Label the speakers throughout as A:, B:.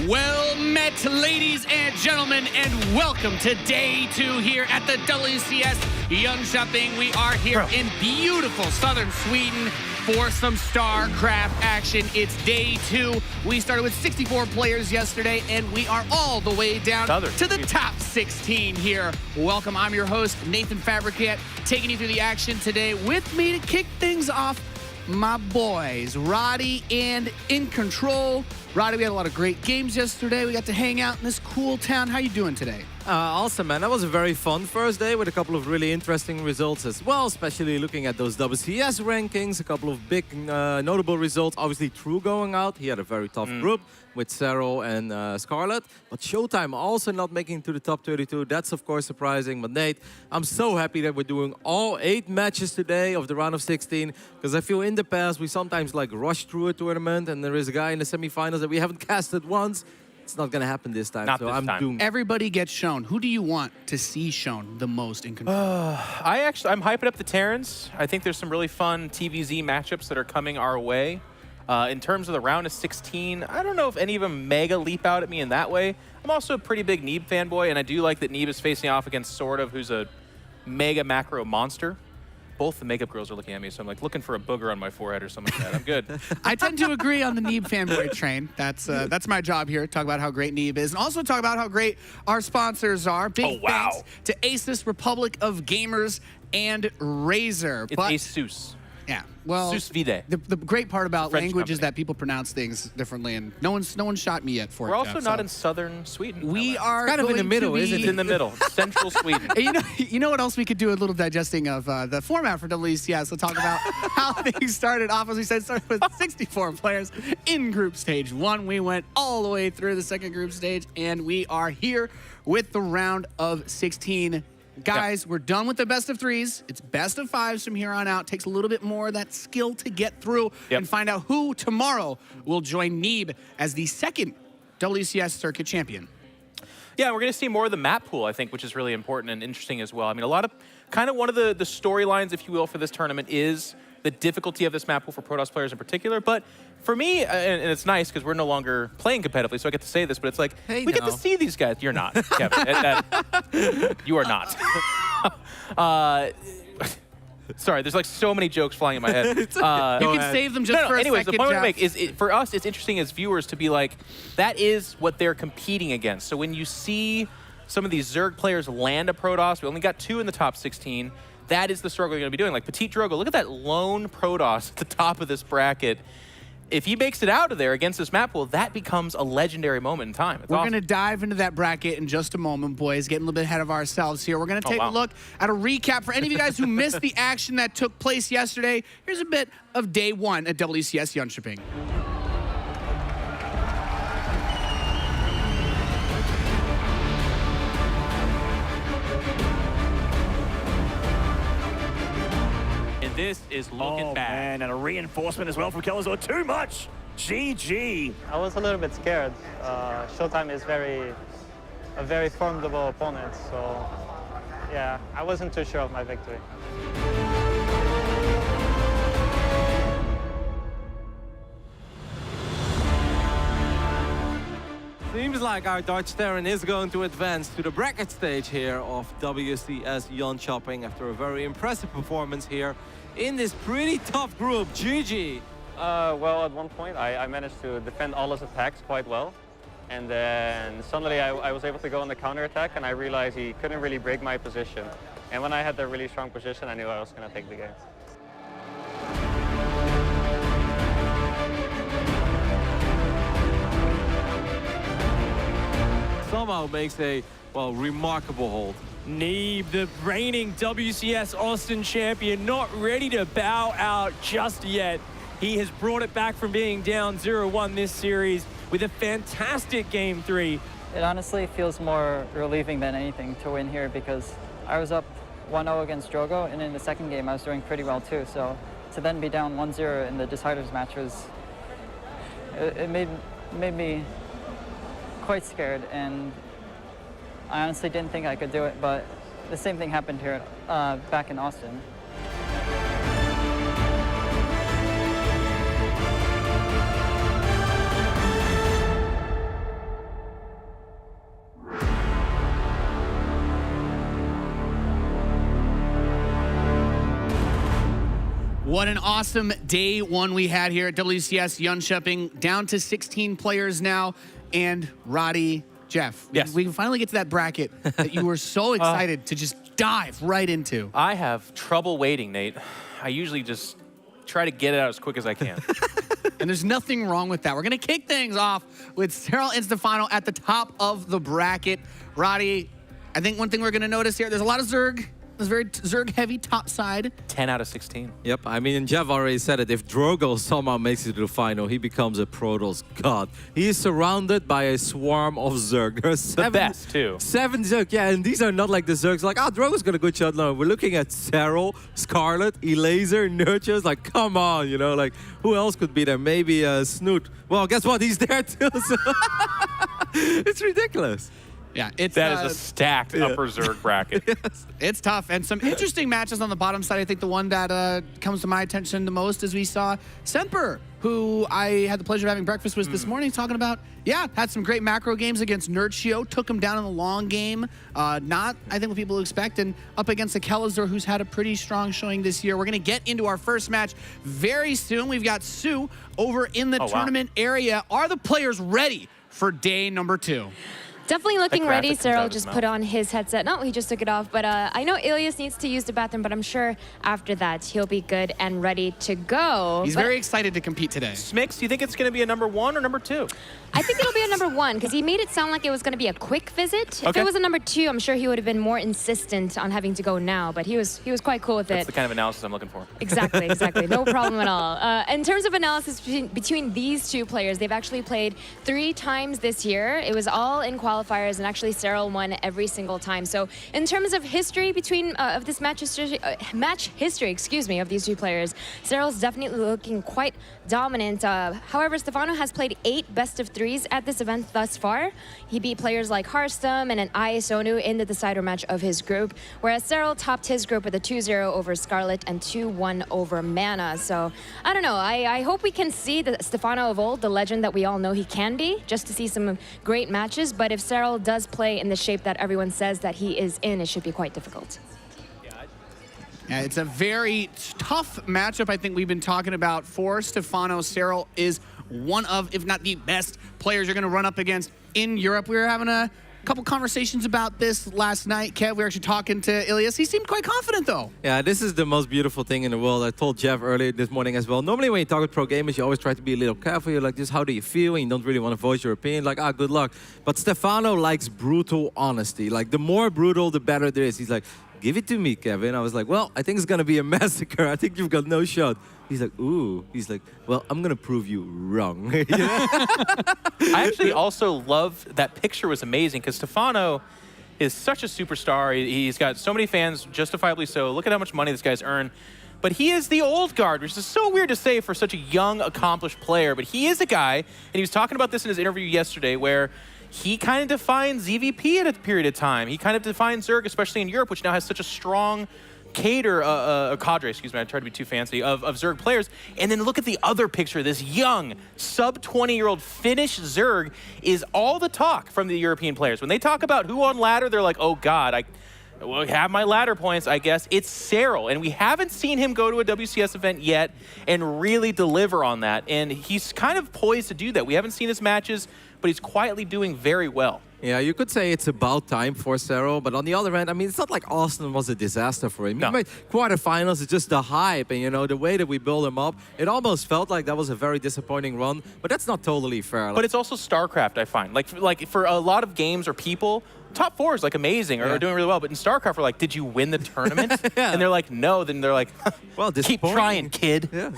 A: Well met, ladies and gentlemen, and welcome to day 2 here at the WCS Jönköping. We are here in beautiful southern Sweden for some StarCraft action. It's day 2. We started with 64 players yesterday, and we are all the way down to the top 16 here. Welcome, I'm your host, Nathan Fabricant, taking you through the action today. With me to kick things off, my boys, Roddy and In Control. Roddy, we had a lot of great games yesterday. We got to hang out in this cool town. How you doing today?
B: Awesome, man. That was a very fun first day with a couple of really interesting results as well, especially looking at those WCS rankings, a couple of big notable results. Obviously, True going out. He had a very tough group with Serral and Scarlet. But Showtime also not making it to the top 32. That's, of course, surprising. But Nate, I'm so happy that we're doing all 8 matches today of the round of 16, because I feel in the past we sometimes like rush through a tournament and there is a guy in the semifinals that we haven't casted once. It's not going to happen this time, so I'm doomed.
A: Everybody gets shown. Who do you want to see shown the most in Control?
C: I'm hyping up the Terrans. I think there's some really fun TVZ matchups that are coming our way. In terms of the round of 16, I don't know if any of them mega leap out at me in that way. I'm also a pretty big Neeb fanboy, and I do like that Neeb is facing off against Sort of, who's a mega macro monster. Both the makeup girls are looking at me, so I'm like looking for a booger on my forehead or something like that. I'm good.
A: I tend to agree on the Neeb fanboy train. That's my job here. Talk about how great Neeb is, and also talk about how great our sponsors are. Big thanks to Asus, Republic of Gamers, and Razer.
C: It's Asus.
A: Yeah, well,
C: ZvZ.
A: The great part about
C: French
A: language is
C: company.
A: that people pronounce things differently, and no one's shot me yet for it.
C: We're also
A: Jeff,
C: not
A: so.
C: in southern Sweden.
A: We are
B: kind of in the middle, isn't it?
C: It's in the middle, central Sweden.
A: You know what else we could do? A little digesting of the format for WCS. We'll talk about how things started off. As we said, started with 64 players in Group Stage 1. We went all the way through the second group stage, and we are here with the round of 16. Guys, we're done with the best of 3s. It's best of 5s from here on out. Takes a little bit more of that skill to get through and find out who tomorrow will join Neeb as the second WCS Circuit champion.
C: Yeah, we're going to see more of the map pool, I think, which is really important and interesting as well. I mean, a lot of, kind of one of the storylines, if you will, for this tournament is the difficulty of this map pool for Protoss players in particular. But for me, and it's nice because we're no longer playing competitively, so I get to say this, but it's like, we get to see these guys. You're not, Kevin. You are not. Sorry, there's like so many jokes flying in my head.
A: You can save them just for a
C: anyways,
A: second,
C: the point I
A: Jeff.
C: want to make is, for us, it's interesting as viewers to be like, that is what they're competing against. So when you see some of these Zerg players land a Protoss, we only got 2 in the top 16, that is the struggle you're going to be doing. Like Petit Drogo, look at that lone Protoss at the top of this bracket. If he makes it out of there against this map pool, that becomes a legendary moment in time. It's
A: We're
C: awesome.
A: going to dive into that bracket in just a moment, boys. Getting a little bit ahead of ourselves here. We're going to take a look at a recap for any of you guys who missed the action that took place yesterday. Here's a bit of day 1 at WCS Jönköping.
C: This is looking bad.
D: Man, and a reinforcement as well from Kelazor. Too much! GG!
E: I was a little bit scared. Showtime is a very formidable opponent, so yeah, I wasn't too sure of my victory.
B: Seems like our Dutch Terran is going to advance to the bracket stage here of WCS Jönköping after a very impressive performance here in this pretty tough group. GG.
E: Well, at one point, I managed to defend all his attacks quite well. And then suddenly I was able to go on the counter-attack, and I realized he couldn't really break my position. And when I had that really strong position, I knew I was going to take the game.
B: Somehow makes a, well, remarkable hold.
D: Neeb, the reigning WCS Austin champion, not ready to bow out just yet. He has brought it back from being down 0-1 this series with a fantastic Game 3.
F: It honestly feels more relieving than anything to win here because I was up 1-0 against Drogo, and in the second game I was doing pretty well too. So to then be down 1-0 in the deciders match was, it made me quite scared, and I honestly didn't think I could do it, but the same thing happened here back in Austin.
A: What an awesome day one we had here at WCS Jönköping. Down to 16 players now. And Roddy, Jeff,
C: yes.
A: we can finally get to that bracket that you were so excited to just dive right into.
C: I have trouble waiting, Nate. I usually just try to get it out as quick as I can.
A: And there's nothing wrong with that. We're going to kick things off with Serral and Stephano at the top of the bracket. Roddy, I think one thing we're going to notice here, there's a lot of Zerg. It's very Zerg-heavy top side.
C: 10 out of 16.
B: Yep, I mean, and Jeff already said it. If Drogo somehow makes it to the final, he becomes a Protoss god. He is surrounded by a swarm of Zerg. There's
C: The best, too.
B: 7 Zerg, yeah, and these are not like the Zergs like, Drogo's got a good shot. No, we're looking at Serral, Scarlet, Elaser, Nurtures. Like, come on, you know, like, who else could be there? Maybe Snoot. Well, guess what? He's there, too. So it's ridiculous.
A: Yeah,
C: That is a stacked upper Zerg bracket.
B: Yes.
A: It's tough, and some interesting matches on the bottom side. I think the one that comes to my attention the most is we saw Semper, who I had the pleasure of having breakfast with this morning, talking about, had some great macro games against Nerdshio, took him down in the long game. Not, I think, what people expect, and up against a Kelazor who's had a pretty strong showing this year. We're going to get into our first match very soon. We've got Sue over in the tournament area. Are the players ready for day number 2?
G: Definitely looking ready.
C: graphic comes out
G: Serral
C: of his
G: just put on his headset. No, he just took it off. But I know Ilias needs to use the bathroom, but I'm sure after that he'll be good and ready to go.
A: He's very excited to compete today.
C: Smix, do you think it's going to be a number 1 or number 2?
G: I think it'll be a number 1 because he made it sound like it was going to be a quick visit. If
C: Okay.
G: it was a number 2, I'm sure he would have been more insistent on having to go now. But he was quite cool with
C: That's
G: it.
C: the kind of analysis I'm looking for.
G: Exactly, exactly. No problem at all. In terms of analysis between these two players, they've actually played 3 times this year. It was all in qualifiers, and actually Serral won every single time. So in terms of history between of this match history, of these two players, Serral's definitely looking quite dominant. However, Stephano has played 8 best-of-3s at this event thus far. He beat players like Harstam and an Sonu in the decider match of his group, whereas Serral topped his group with a 2-0 over Scarlet and 2-1 over Mana. So I don't know. I hope we can see the Stephano of old, the legend that we all know he can be, just to see some great matches. But if Serral does play in the shape that everyone says that he is in, it should be quite difficult.
A: Yeah, it's a very tough matchup I think we've been talking about for Stephano. Serral is one of, if not the best players you're going to run up against in Europe. We were having a couple conversations about this last night. Kev, we were actually talking to Ilias. He seemed quite confident, though.
B: Yeah, this is the most beautiful thing in the world. I told Jeff earlier this morning as well. Normally when you talk with pro gamers, you always try to be a little careful. You're like, just how do you feel? And you don't really want to voice your opinion. Like, good luck. But Stephano likes brutal honesty. Like, the more brutal, the better there is. He's like, give it to me, Kevin. I was like, well, I think it's going to be a massacre. I think you've got no shot. He's like, ooh. He's like, well, I'm going to prove you wrong.
C: I actually also love that picture was amazing because Stephano is such a superstar. He's got so many fans, justifiably so. Look at how much money this guy's earned. But he is the old guard, which is so weird to say for such a young, accomplished player. But he is a guy, and he was talking about this in his interview yesterday, where he kind of defines ZVP at a period of time. He kind of defines Zerg, especially in Europe, which now has such a strong cadre, excuse me, I tried to be too fancy, of Zerg players. And then look at the other picture. This young, sub-20-year-old Finnish Zerg is all the talk from the European players. When they talk about who on ladder, they're like, oh, God, I have my ladder points, I guess. It's Serral, and we haven't seen him go to a WCS event yet and really deliver on that. And he's kind of poised to do that. We haven't seen his matches, but he's quietly doing very well.
B: Yeah, you could say it's about time for Serral, but on the other hand, I mean, it's not like Austin was a disaster for him.
C: No.
B: He made quarterfinals, it's just the hype, and, you know, the way that we build him up, it almost felt like that was a very disappointing run, but that's not totally fair.
C: But it's also StarCraft, I find. Like for a lot of games or people, top 4 is like amazing or doing really well, but in StarCraft, we're like, did you win the tournament? And they're like, no. Then they're like,
B: well,
C: keep trying, kid.
B: Yeah.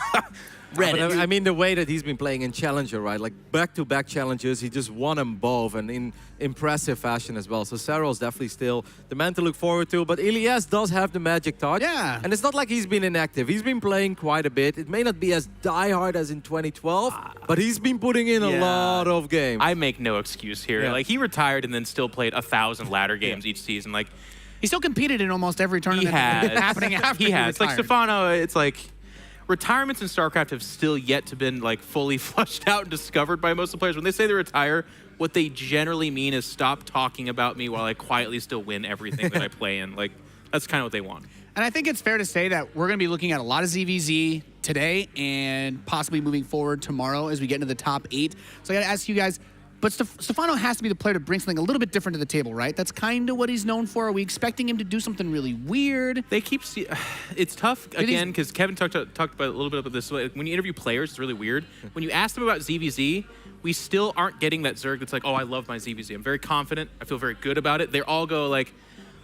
C: Reddit.
B: But I mean, the way that he's been playing in Challenger, right? Like back-to-back challenges, he just won them both and in impressive fashion as well. So Serral's definitely still the man to look forward to. But Ilias does have the magic touch.
A: Yeah.
B: And it's not like he's been inactive. He's been playing quite a bit. It may not be as diehard as in 2012, but he's been putting in a lot of games.
C: I make no excuse here.
B: Yeah.
C: Like, he retired and then still played 1,000 ladder games each season. Like,
A: He still competed in almost every
C: he
A: tournament
C: has.
A: happening after he
C: has. Like,
A: retired.
C: Stephano, it's like, retirements in StarCraft have still yet to been like fully flushed out and discovered by most of the players. When they say they retire, what they generally mean is stop talking about me while I quietly still win everything that I play in. Like, that's kind of what they want.
H: And I think it's fair to say that we're going to be looking at a lot of ZvZ today and possibly moving forward tomorrow as we get into the top 8. So I got to ask you guys, but Stephano has to be the player to bring something a little bit different to the table, right? That's kind of what he's known for. Are we expecting him to do something really weird?
C: They keep it's tough, again, because Kevin talked about a little bit about this. When you interview players, it's really weird. When you ask them about ZvZ, we still aren't getting that Zerg that's like, oh, I love my ZvZ. I'm very confident. I feel very good about it. They all go like,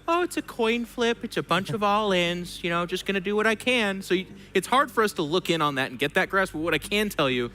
C: oh, it's a coin flip. It's a bunch of all-ins. You know, just going to do what I can. So it's hard for us to look in on that and get that grasp. But what I can tell you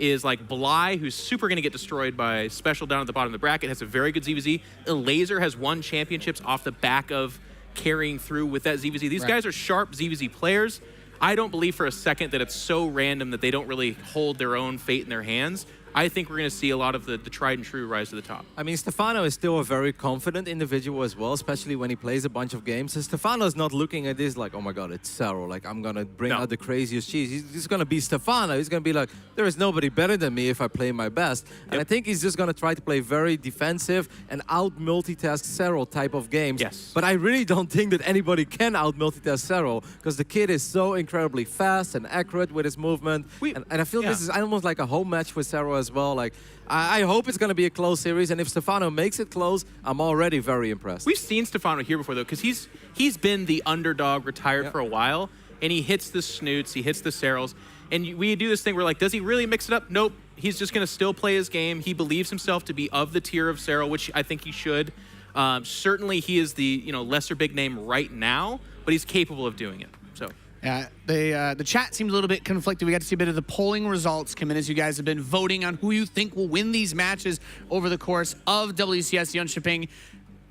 C: is like Bly, who's super going to get destroyed by Special down at the bottom of the bracket, has a very good ZvZ. Laser has won championships off the back of carrying through with that ZvZ. These guys are sharp ZvZ players. I don't believe for a second that it's so random that they don't really hold their own fate in their hands. I think we're going to see a lot of the tried and true rise to the top.
B: I mean, Stephano is still a very confident individual as well, especially when he plays a bunch of games. So Stephano is not looking at this like, oh my God, it's Serral. Like, I'm going to bring out the craziest cheese. He's just going to be Stephano. He's going to be like, there is nobody better than me if I play my best. And I think he's just going to try to play very defensive and out-multitask Serral type of games.
C: Yes.
B: But I really don't think that anybody can out-multitask Serral because the kid is so incredibly fast and accurate with his movement. And I feel this is almost like a home match for Serral as well. Like, I hope it's going to be a close series, and if Stephano makes it close, I'm already very impressed.
C: We've seen Stephano here before, though, because he's been the underdog, retired for a while, and he hits the snoots, he hits the Serrals, and we do this thing where, like, does he really mix it up? Nope. He's just going to still play his game. He believes himself to be of the tier of Serral, which I think he should. Certainly, he is the lesser big name right now, but he's capable of doing it. So.
H: Yeah, the chat seemed a little bit conflicted. We got to see a bit of the polling results come in as you guys have been voting on who you think will win these matches over the course of WCS Jönköping.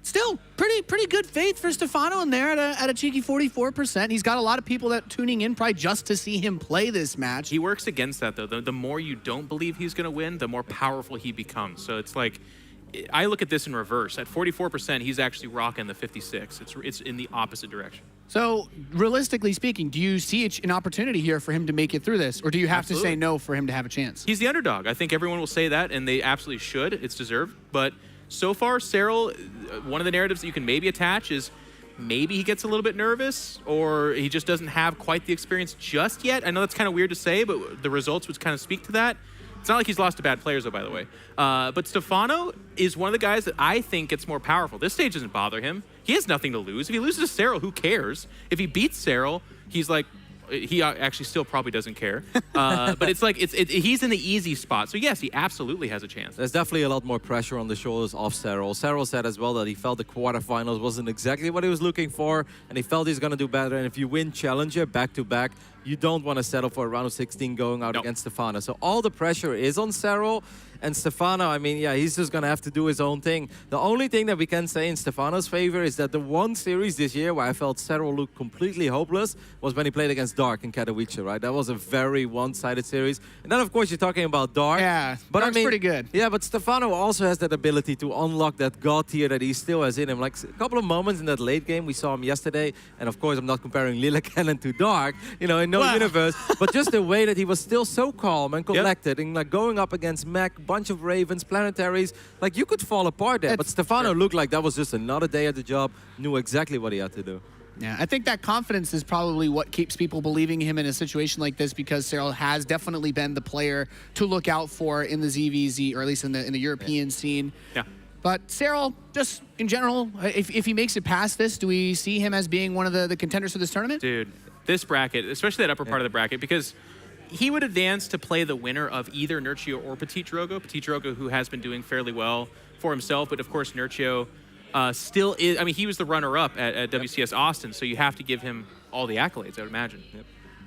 H: Still, pretty good faith for Stephano in there at a cheeky 44%. He's got a lot of people that tuning in probably just to see him play this match.
C: He works against that, though. The more you don't believe he's going to win, the more powerful he becomes. So it's like, I look at this in reverse. At 44%, he's actually rocking the 56. It's in the opposite direction.
H: So, realistically speaking, do you see an opportunity here for him to make it through this? Or do you have to say no for him to have a chance?
C: He's the underdog. I think everyone will say that, and they absolutely should. It's deserved. But so far, Serral, one of the narratives that you can maybe attach is maybe he gets a little bit nervous, or he just doesn't have quite the experience just yet. I know that's kind of weird to say, but the results would kind of speak to that. It's not like he's lost to bad players, though, by the way. But Stephano is one of the guys that I think gets more powerful. This stage doesn't bother him. He has nothing to lose. If he loses to Serral, who cares? If he beats Serral, he's like, he actually still probably doesn't care. But it's like, he's in the easy spot. So yes, he absolutely has a chance.
B: There's definitely a lot more pressure on the shoulders of Serral. Serral said as well that he felt the quarterfinals wasn't exactly what he was looking for, and he felt he's going to do better. And if you win Challenger back-to-back, you don't want to settle for a round of 16 going out against Stephano. So all the pressure is on Serral. And Stephano, I mean, yeah, he's just going to have to do his own thing. The only thing that we can say in Stephano's favor is that the one series this year where I felt Serral looked completely hopeless was when he played against Dark in Katowice, right? That was a very one-sided series. And then, of course, you're talking about Dark.
H: Yeah,
B: but
H: Dark's
B: I mean,
H: pretty good.
B: Yeah, but Stephano also has that ability to unlock that God tier that he still has in him. Like a couple of moments in that late game, we saw him yesterday. And, of course, I'm not comparing Lila Cannon to Dark, you know, in no universe. But just the way that he was still so calm and collected and, like, going up against Mac, bunch of Ravens, planetaries, like you could fall apart there. But Stephano looked like that was just another day at the job, knew exactly what he had to do.
H: Yeah, I think that confidence is probably what keeps people believing him in a situation like this, because Serral has definitely been the player to look out for in the ZvZ, or at least in the European scene.
C: Yeah.
H: But Serral, just in general, if he makes it past this, do we see him as being one of the contenders for this tournament?
C: Dude, this bracket, especially that upper part of the bracket, because he would advance to play the winner of either Nurchio or Petit Drogo. Petit Drogo, who has been doing fairly well for himself, but of course Nurchio still is. I mean, he was the runner-up at WCS Austin, so you have to give him all the accolades, I would imagine.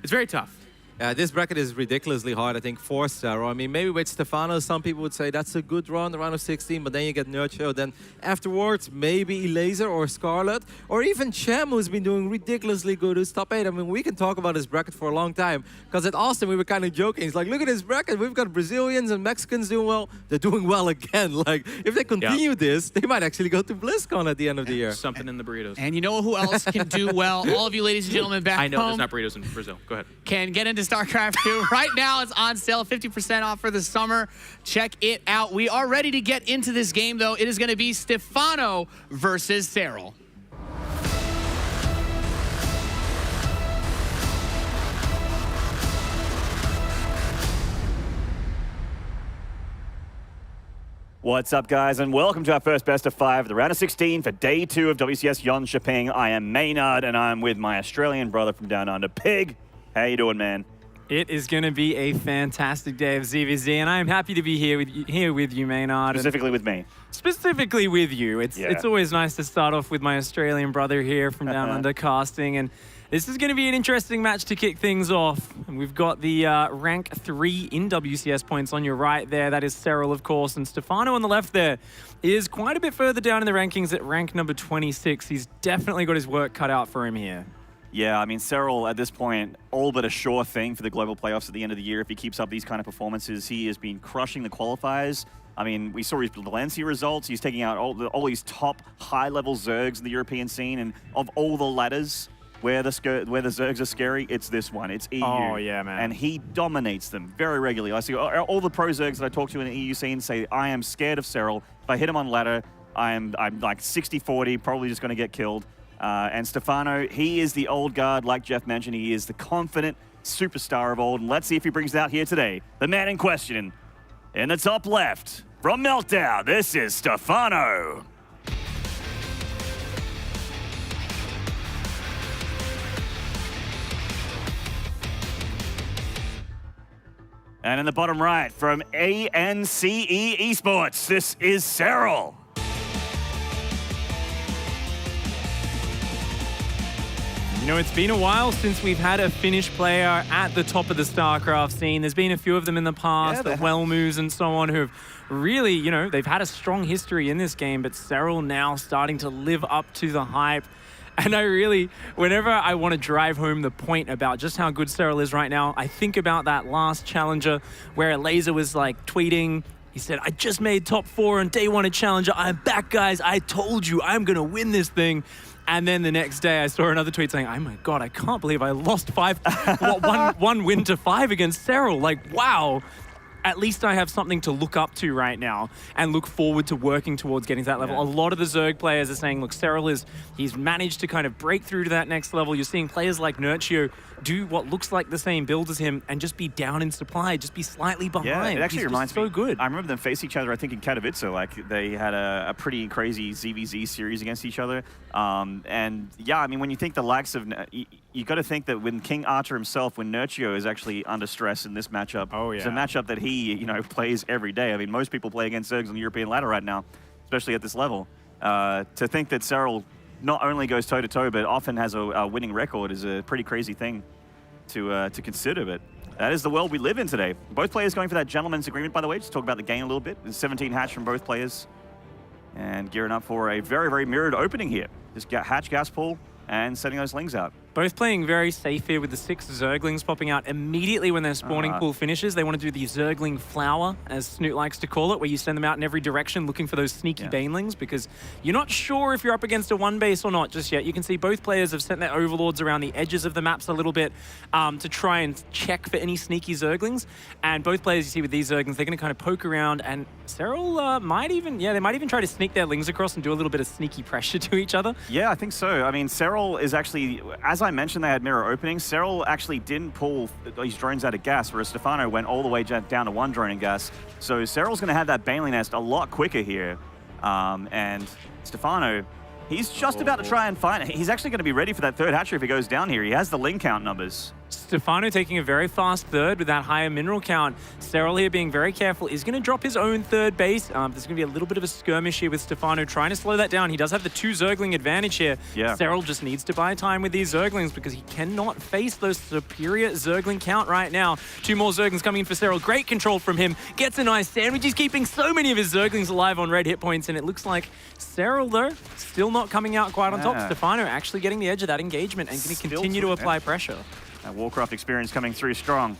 C: It's very tough.
B: This bracket is ridiculously hard, I think, for Serral. I mean, maybe with Stephano, some people would say that's a good run, the round of 16, but then you get Nurchio. Then afterwards, maybe Laser or Scarlet, or even Chem, who's been doing ridiculously good, who's top 8. I mean, we can talk about this bracket for a long time, because at Austin, we were kind of joking. It's like, look at this bracket. We've got Brazilians and Mexicans doing well. They're doing well again. Like, if they continue this, they might actually go to BlizzCon at the end of the year.
C: Something in the burritos.
H: And you know who else can do well? All of you ladies and gentlemen back home.
C: I know there's not burritos in Brazil. Go ahead.
H: Can get into StarCraft 2. Right now it's on sale, 50% off for the summer. Check it out. We are ready to get into this game, though. It is going to be Stephano versus Serral.
I: What's up, guys, and welcome to our first best of 5 of the round of 16 for day 2 of WCS Jönköping. I am Maynard, and I'm with my Australian brother from down under, Pig. How you doing, man?
D: It is going to be a fantastic day of ZvZ, and I am happy to be here with you, Maynard.
I: Specifically with me.
D: Specifically with you. It's always nice to start off with my Australian brother here from down under casting, and this is going to be an interesting match to kick things off. And we've got the rank 3 in WCS points on your right there. That is Serral, of course, and Stephano on the left there is quite a bit further down in the rankings at rank number 26. He's definitely got his work cut out for him here.
I: Yeah, I mean, Serral at this point, all but a sure thing for the global playoffs at the end of the year. If he keeps up these kind of performances, he has been crushing the qualifiers. I mean, we saw his Valencia results. He's taking out all these top high-level Zergs in the European scene, and of all the ladders where the Zergs are scary, it's this one. It's EU.
D: Oh, yeah, man.
I: And he dominates them very regularly. I see all the pro Zergs that I talk to in the EU scene say, I am scared of Serral. If I hit him on ladder, I'm like 60-40, probably just going to get killed. And Stephano, he is the old guard, like Jeff mentioned. He is the confident superstar of old. And let's see if he brings it out here today. The man in question, in the top left, from Meltdown, this is Stephano. And in the bottom right, from ANCE Esports, this is Serral.
D: You know, it's been a while since we've had a Finnish player at the top of the StarCraft scene. There's been a few of them in the past, the Wellmoos and so on, who have really, you know, they've had a strong history in this game, but Serral now starting to live up to the hype. And I really, whenever I want to drive home the point about just how good Serral is right now, I think about that last challenger where Laser was like tweeting. He said, I just made top 4 on day 1 of Challenger. I'm back, guys. I told you I'm going to win this thing. And then the next day, I saw another tweet saying, oh my God, I can't believe I lost one win to 5 against Serral. Like, wow. At least I have something to look up to right now and look forward to working towards getting to that level.
I: Yeah.
D: A lot of the Zerg players are saying, look, Serral he's managed to kind of break through to that next level. You're seeing players like Nurtio do what looks like the same build as him and just be down in supply, just be slightly behind.
I: Yeah, it actually reminds me.
D: So good.
I: I remember them face each other, I think, in Katowice. Like, they had a pretty crazy ZvZ series against each other. And yeah, I mean, when you think the likes of, you got to think that when King Archer himself, when Nurtio is actually under stress in this matchup, it's a matchup that he, you know, plays every day. I mean, most people play against Zergs on the European ladder right now, especially at this level. To think that Serral not only goes toe-to-toe, but often has a winning record is a pretty crazy thing to consider. But that is the world we live in today. Both players going for that gentleman's agreement, by the way. Just talk about the game a little bit. There's 17 hatch from both players. And gearing up for a very, very mirrored opening here. Just hatch gas pool and setting those lings out.
D: Both playing very safe here with the 6 Zerglings popping out immediately when their spawning pool finishes. They want to do the Zergling flower, as Snoot likes to call it, where you send them out in every direction looking for those sneaky banelings, because you're not sure if you're up against a 1 base or not just yet. You can see both players have sent their overlords around the edges of the maps a little bit to try and check for any sneaky Zerglings. And both players you see with these Zerglings, they're going to kind of poke around, and Serral might even try to sneak their lings across and do a little bit of sneaky pressure to each other.
I: Yeah, I think so. I mean, Serral is actually, as I mentioned, they had mirror openings. Serral actually didn't pull these drones out of gas, whereas Stephano went all the way down to 1 drone in gas. So Serral's going to have that Baneling nest a lot quicker here. And Stephano, he's just about to try and find it. He's actually going to be ready for that 3rd hatchery if he goes down here. He has the ling count numbers.
D: Stephano taking a very fast 3rd with that higher mineral count. Serral here being very careful. Is going to drop his own 3rd base. There's going to be a little bit of a skirmish here with Stephano trying to slow that down. He does have the 2 Zergling advantage here.
I: Yeah.
D: Serral just needs to buy time with these Zerglings because he cannot face those superior Zergling count right now. 2 more Zerglings coming in for Serral. Great control from him. Gets a nice sandwich. He's keeping so many of his Zerglings alive on red hit points, and it looks like Serral, though, still not coming out quite on top. Stephano actually getting the edge of that engagement and going to continue to apply pressure.
I: That Warcraft experience coming through strong.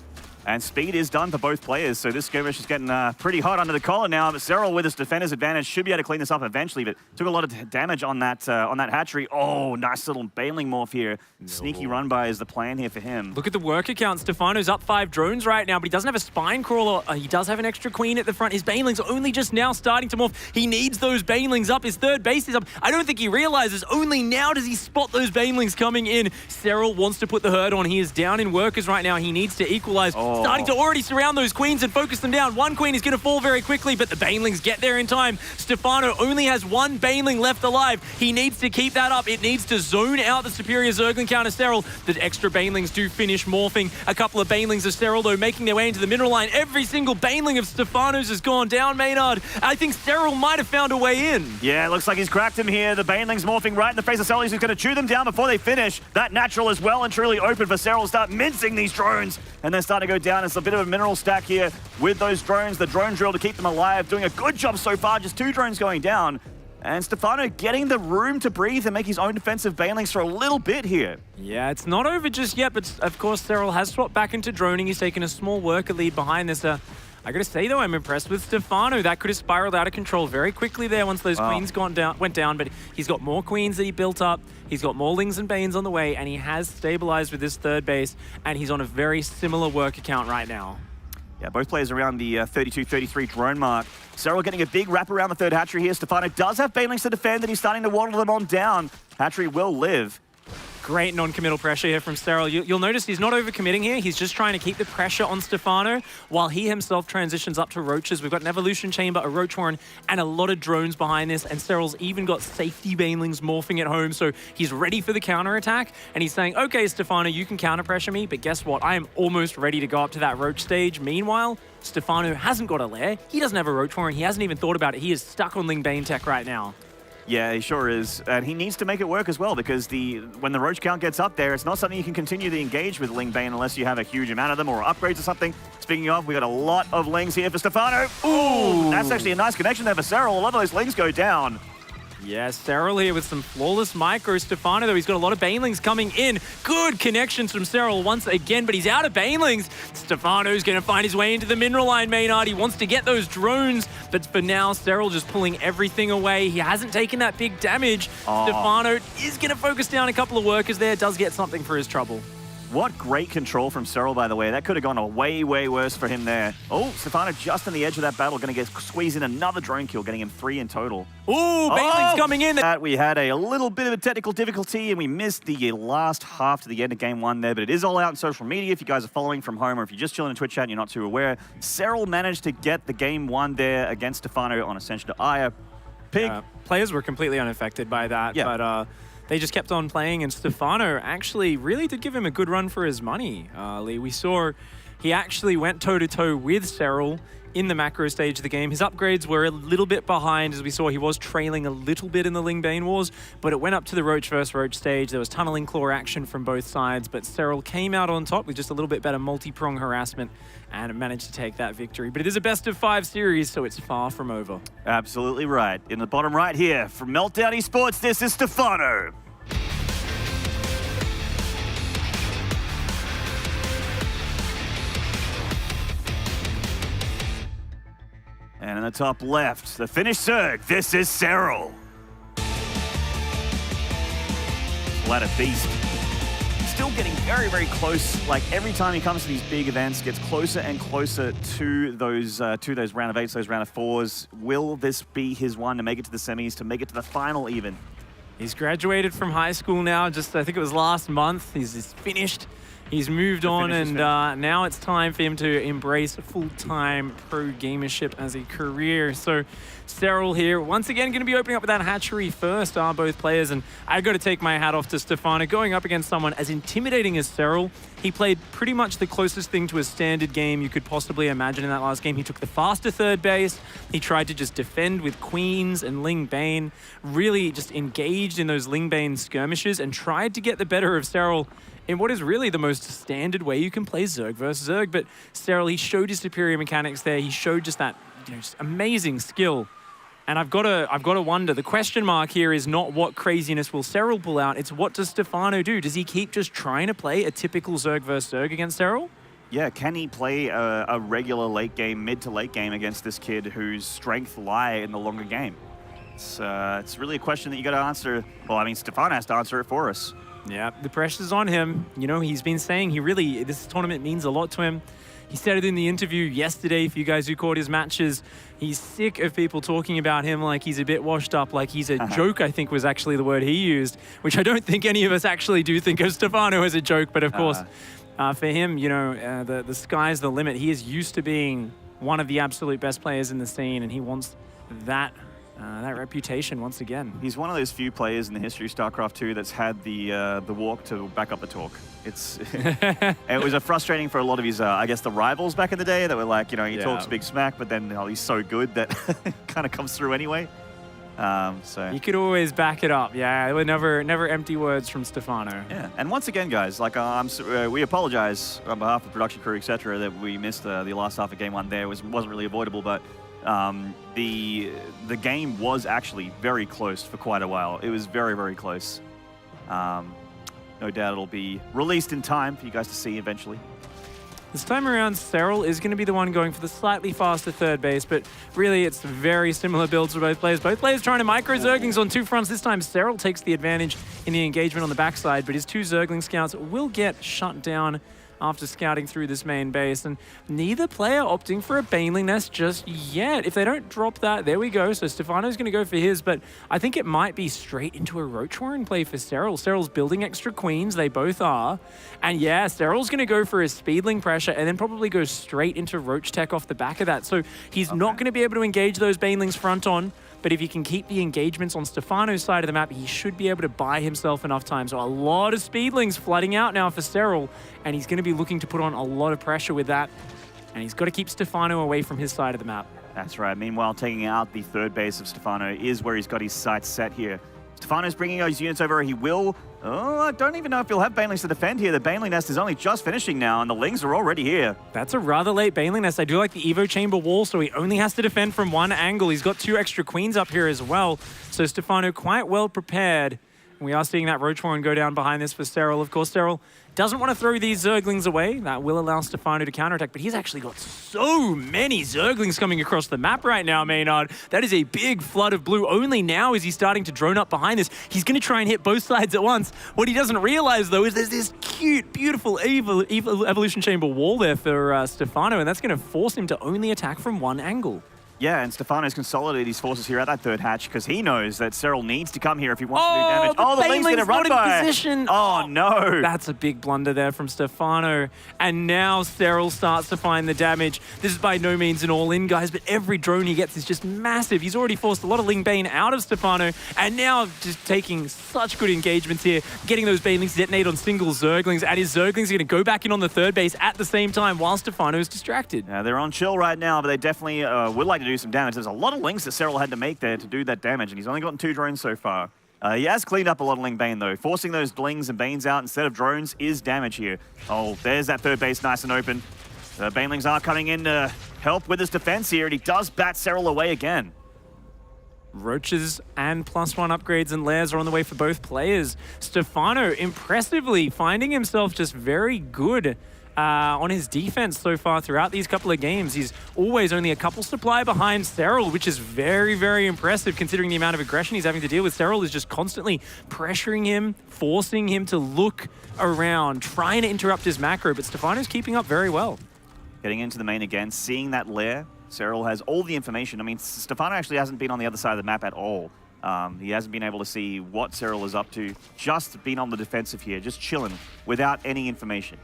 I: And speed is done for both players, so this skirmish is getting pretty hot under the collar now. But Serral, with his defender's advantage, should be able to clean this up eventually, but took a lot of damage on that hatchery. Oh, nice little Baneling morph here. No. Sneaky run by is the plan here for him.
D: Look at the work account. Stephano's up 5 drones right now, but he doesn't have a spine crawler. He does have an extra queen at the front. His Banelings are only just now starting to morph. He needs those Banelings up. His 3rd base is up. I don't think he realizes only now does he spot those Banelings coming in. Serral wants to put the herd on. He is down in workers right now. He needs to equalize. starting to already surround those queens and focus them down. One queen is going to fall very quickly, but the banelings get there in time. Stephano only has one baneling left alive. He needs to keep that up. It needs to zone out the superior Zergling counter Serral. The extra banelings do finish morphing. A couple of banelings of Serral, though, making their way into the mineral line. Every single baneling of Stephano's has gone down, Maynard. I think Serral might have found a way in.
I: Yeah, it looks like he's cracked him here. The banelings morphing right in the face of Serral. He's going to chew them down before they finish. That natural is well and truly open for Serral to start mincing these drones. And they're starting to go down. It's a bit of a mineral stack here with those drones. The drone drill to keep them alive. Doing a good job so far. Just 2 drones going down. And Stephano getting the room to breathe and make his own defensive banelings for a little bit here.
D: Yeah, it's not over just yet, but of course Serral has swapped back into droning. He's taken a small worker lead behind this. I gotta say though, I'm impressed with Stephano. That could have spiraled out of control very quickly there once those queens went down, but he's got more queens that he built up. He's got more Lings and Banes on the way, and he has stabilized with this third base, and he's on a very similar worker count right now.
I: Yeah, both players around the 32-33 drone mark. Serral getting a big wrap around the third hatchery here. Stephano does have banelings to defend, and he's starting to waddle them on down. Hatchery will live.
D: Great non-committal pressure here from Serral. You'll notice he's not overcommitting here. He's just trying to keep the pressure on Stephano while he himself transitions up to roaches. We've got an evolution chamber, a roach warren, and a lot of drones behind this. And Serral's even got safety banelings morphing at home. So he's ready for the counterattack. And he's saying, okay, Stephano, you can counter pressure me. But guess what? I am almost ready to go up to that roach stage. Meanwhile, Stephano hasn't got a lair. He doesn't have a roach warren. He hasn't even thought about it. He is stuck on Ling Bane tech right now.
I: Yeah, he sure is. And he needs to make it work as well, because when the roach count gets up there, it's not something you can continue to engage with Ling Bane unless you have a huge amount of them or upgrades or something. Speaking of, we got a lot of Lings here for Stephano. Ooh, that's actually a nice connection there for Serral. A lot of those Lings go down.
D: Yeah, Serral here with some flawless micro. Stephano, though, he's got a lot of banelings coming in. Good connections from Serral once again, but he's out of banelings. Stephano's going to find his way into the mineral line, Maynard. He wants to get those drones, but for now, Serral just pulling everything away. He hasn't taken that big damage. Stephano is going to focus down a couple of workers there. Does get something for his trouble.
I: What great control from Serral, by the way. That could have gone a way, way worse for him there. Oh, Stephano just on the edge of that battle, going to get squeezed in another drone kill, getting him 3 in total.
D: Ooh, banelings coming in.
I: We had a little bit of a technical difficulty, and we missed the last half to the end of game 1 there, but it is all out on social media if you guys are following from home, or if you're just chilling in Twitch chat and you're not too aware. Serral managed to get the game 1 there against Stephano on Ascension to Aya. Pig.
D: Players were completely unaffected by that, but they just kept on playing, and Stephano actually really did give him a good run for his money, Lee. We saw he actually went toe-to-toe with Serral in the macro stage of the game. His upgrades were a little bit behind, as we saw he was trailing a little bit in the Ling Bane Wars, but it went up to the Roach versus Roach stage. There was tunneling claw action from both sides, but Serral came out on top with just a little bit better multi-prong harassment and managed to take that victory. But it is a best-of-5 series, so it's far from over.
I: Absolutely right. In the bottom right here, from Meltdown Esports, this is Stephano. And in the top left, the Finnish Zerg, this is Serral. Ladder Beast. Still getting very, very close. Like every time he comes to these big events, gets closer and closer to those round of 8s, those round of 4s. Will this be his one to make it to the semis, to make it to the final even?
D: He's graduated from high school now, just I think it was last month. He's finished. He's moved on, and now it's time for him to embrace full-time pro gamership as a career. So Serral here, once again, going to be opening up with that hatchery first, are both players. And I got to take my hat off to Stephano, going up against someone as intimidating as Serral. He played pretty much the closest thing to a standard game you could possibly imagine in that last game. He took the faster third base. He tried to just defend with Queens and Ling Bane, really just engaged in those Ling Bane skirmishes and tried to get the better of Serral in what is really the most standard way you can play Zerg versus Zerg. But Serral, he showed his superior mechanics there. He showed just that just amazing skill. And I've got to wonder, the question mark here is not what craziness will Serral pull out, it's what does Stephano do? Does he keep just trying to play a typical Zerg versus Zerg against Serral?
I: Yeah, can he play a regular late game, mid to late game against this kid whose strength lie in the longer game? It's really a question that you got to answer. Well, I mean, Stephano has to answer it for us.
D: Yeah, the pressure's on him. You know, he's been saying this tournament means a lot to him. He said it in the interview yesterday, for you guys who caught his matches. He's sick of people talking about him like he's a bit washed up, like he's a joke, I think was actually the word he used, which I don't think any of us actually do think of Stephano as a joke, but of course, For him, you know, the sky's the limit. He is used to being one of the absolute best players in the scene, and he wants that reputation once again.
I: He's one of those few players in the history of StarCraft 2 that's had the walk to back up the talk. It's it was frustrating for a lot of his, I guess, the rivals back in the day that were like, you know, he talks big smack, but then he's so good that kind of comes through anyway. So
D: you could always back it up. Yeah, it were never empty words from Stephano.
I: Yeah, and once again, guys, like we apologize on behalf of the production crew, etc., that we missed the last half of Game 1 there. It wasn't really avoidable, but the game was actually very close for quite a while. It was very, very close. No doubt it'll be released in time for you guys to see eventually.
D: This time around, Serral is going to be the one going for the slightly faster third base, but really it's very similar builds for both players. Both players trying to micro Zerglings on two fronts. This time, Serral takes the advantage in the engagement on the backside, but his two Zergling scouts will get shut down after scouting through this main base, and neither player opting for a Baneling Nest just yet. If they don't drop that, there we go. So Stephano's going to go for his, but I think it might be straight into a Roach Warren play for Serral. Serral's building extra queens, they both are. And yeah, Serral's going to go for his Speedling pressure and then probably go straight into Roach Tech off the back of that. So he's not going to be able to engage those Banelings front on, but if he can keep the engagements on Stephano's side of the map, he should be able to buy himself enough time. So a lot of Speedlings flooding out now for Serral, and he's going to be looking to put on a lot of pressure with that. And he's got to keep Stephano away from his side of the map.
I: That's right. Meanwhile, taking out the third base of Stephano is where he's got his sights set here. Stephano's bringing those units over. He will... Oh, I don't even know if he'll have Banelings to defend here. The Baneling Nest is only just finishing now, and the Lings are already here.
D: That's a rather late Baneling Nest. I do like the Evo Chamber wall, so he only has to defend from one angle. He's got two extra queens up here as well. So Stephano quite well prepared. We are seeing that Roach Warren go down behind this for Serral. Of course, Serral doesn't want to throw these Zerglings away. That will allow Stephano to counterattack, but he's actually got so many Zerglings coming across the map right now, Maynard. That is a big flood of blue. Only now is he starting to drone up behind this. He's going to try and hit both sides at once. What he doesn't realize, though, is there's this cute, beautiful Evolution Chamber wall there for Stephano, and that's going to force him to only attack from one angle.
I: Yeah, and Stephano's consolidated his forces here at that third hatch because he knows that Serral needs to come here if he wants to do damage. Oh, the Ling's going to run by.
D: Position.
I: Oh, no.
D: That's a big blunder there from Stephano. And now Serral starts to find the damage. This is by no means an all-in, guys, but every drone he gets is just massive. He's already forced a lot of Ling Bane out of Stephano, and now just taking such good engagements here, getting those Banelings to detonate on single Zerglings, and his Zerglings are going to go back in on the third base at the same time while Stephano is distracted.
I: Yeah, they're on chill right now, but they definitely would like to do some damage. There's a lot of Lings that Serral had to make there to do that damage, and he's only gotten 2 drones so far. He has cleaned up a lot of Ling Bane, though. Forcing those Lings and Banes out instead of drones is damage here. Oh, there's that third base nice and open. The Banelings are coming in to help with his defense here, and he does bat Serral away again.
D: Roaches and +1 upgrades and layers are on the way for both players. Stephano impressively finding himself just very good on his defense so far throughout these couple of games. He's always only a couple supply behind Serral, which is very, very impressive considering the amount of aggression he's having to deal with. Serral is just constantly pressuring him, forcing him to look around, trying to interrupt his macro, but Stephano's keeping up very well.
I: Getting into the main again, seeing that lair. Serral has all the information. I mean, Stephano actually hasn't been on the other side of the map at all. He hasn't been able to see what Serral is up to, just been on the defensive here, just chilling without any information.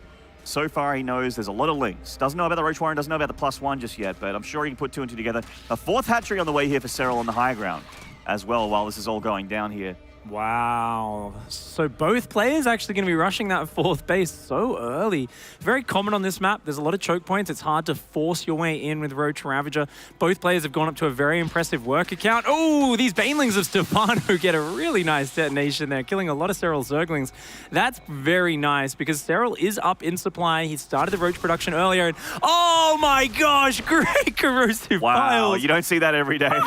I: So far, he knows there's a lot of Lings. Doesn't know about the Roach Warren, doesn't know about the +1 just yet, but I'm sure he can put 2 and 2 together. A 4th hatchery on the way here for Serral on the high ground as well while this is all going down here.
D: Wow. So both players actually going to be rushing that 4th base so early. Very common on this map. There's a lot of choke points. It's hard to force your way in with Roach Ravager. Both players have gone up to a very impressive work account. Oh, these Banelings of Stephano get a really nice detonation there, killing a lot of Serral Zerglings. That's very nice because Serral is up in supply. He started the Roach production earlier. And oh my gosh, great corrosive piles.
I: You don't see that every day.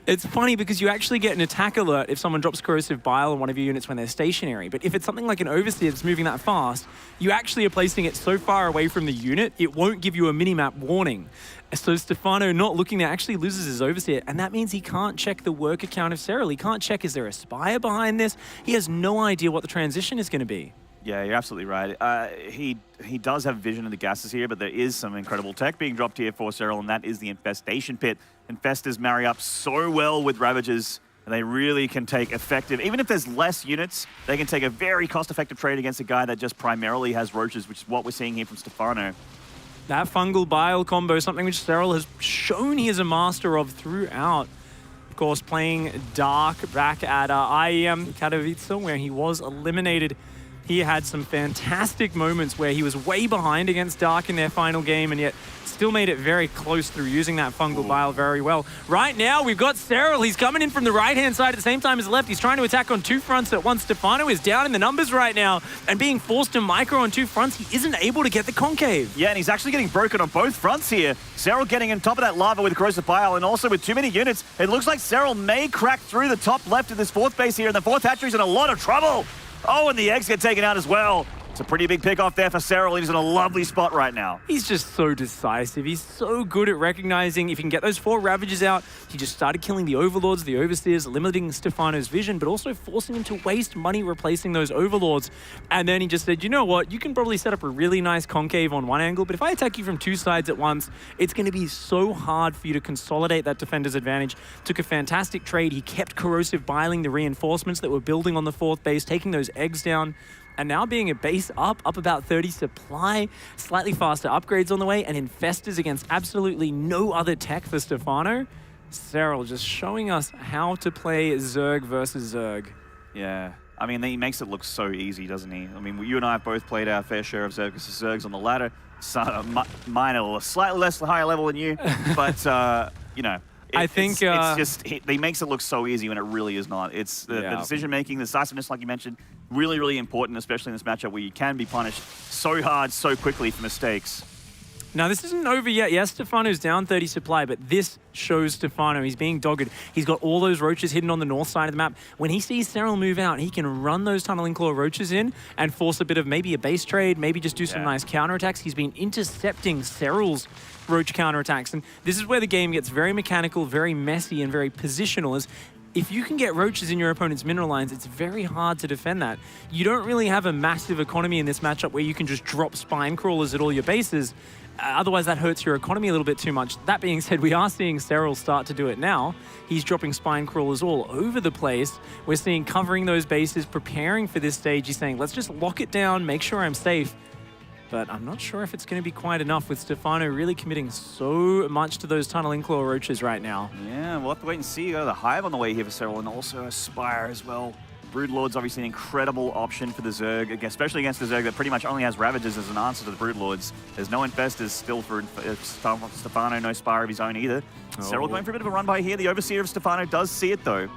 D: It's funny because you actually get an attack alert if someone drops corrosive bile on one of your units when they're stationary. But if it's something like an Overseer that's moving that fast, you actually are placing it so far away from the unit, it won't give you a minimap warning. So Stephano not looking there actually loses his Overseer, and that means he can't check the work account of Serral. He can't check, is there a Spire behind this? He has no idea what the transition is going to be.
I: Yeah, you're absolutely right. He does have vision of the gases here, but there is some incredible tech being dropped here for Serral, and that is the Infestation Pit. Infestors marry up so well with Ravagers. And they really can take effective, even if there's less units, they can take a very cost-effective trade against a guy that just primarily has roaches, which is what we're seeing here from Stephano.
D: That fungal bile combo, something which Serral has shown he is a master of throughout. Of course, playing Dark back at IEM Katowice, where he was eliminated. He had some fantastic moments where he was way behind against Dark in their final game and yet still made it very close through using that fungal bile very well. Right now, we've got Serral. He's coming in from the right-hand side at the same time as left. He's trying to attack on two fronts at once. Stephano is down in the numbers right now and being forced to micro on two fronts. He isn't able to get the concave.
I: Yeah, and he's actually getting broken on both fronts here. Serral getting on top of that lava with corrosive bile, and also with too many units, it looks like Serral may crack through the top left of this fourth base here, and the fourth hatchery's in a lot of trouble. Oh, and the eggs get taken out as well. It's a pretty big pick off there for Serral. He's in a lovely spot right now.
D: He's just so decisive. He's so good at recognizing if he can get those 4 Ravages out. He just started killing the Overlords, the Overseers, limiting Stephano's vision, but also forcing him to waste money replacing those Overlords. And then he just said, you know what? You can probably set up a really nice concave on one angle, but if I attack you from 2 sides at once, it's going to be so hard for you to consolidate that defender's advantage. Took a fantastic trade. He kept corrosive biling the reinforcements that were building on the 4th base, taking those eggs down. And now being a base up about 30 supply, slightly faster upgrades on the way, and infestors against absolutely no other tech for Stephano. Serral just showing us how to play Zerg versus Zerg.
I: Yeah. I mean, he makes it look so easy, doesn't he? I mean, you and I have both played our fair share of Zerg versus Zergs on the ladder. So, mine are a slightly less higher level than you, but, you know.
D: I think
I: it's just, he makes it look so easy when it really is not. It's the decision-making, the decisiveness, like you mentioned, really, really important, especially in this matchup where you can be punished so hard, so quickly for mistakes.
D: Now, this isn't over yet. Yes, Stephano's down 30 supply, but this shows Stephano. He's being dogged. He's got all those roaches hidden on the north side of the map. When he sees Serral move out, he can run those tunneling claw roaches in and force a bit of maybe a base trade, maybe just do some nice counterattacks. He's been intercepting Serral's roach counterattacks, and this is where the game gets very mechanical, very messy, and very positional. Is if you can get roaches in your opponent's mineral lines, it's very hard to defend that. You don't really have a massive economy in this matchup where you can just drop spine crawlers at all your bases. Otherwise, that hurts your economy a little bit too much. That being said, we are seeing Serral start to do it now. He's dropping spine crawlers all over the place. We're seeing covering those bases, preparing for this stage. He's saying, let's just lock it down, make sure I'm safe. But I'm not sure if it's going to be quite enough with Stephano really committing so much to those tunneling claw roaches right now.
I: Yeah, we'll have to wait and see. You got the Hive on the way here for Serral, and also a Spire as well. Broodlord's obviously an incredible option for the Zerg, especially against the Zerg that pretty much only has Ravages as an answer to the Broodlords. There's no Infestors still for Stephano, no Spire of his own either. Serral going for a bit of a run by here. The Overseer of Stephano does see it though.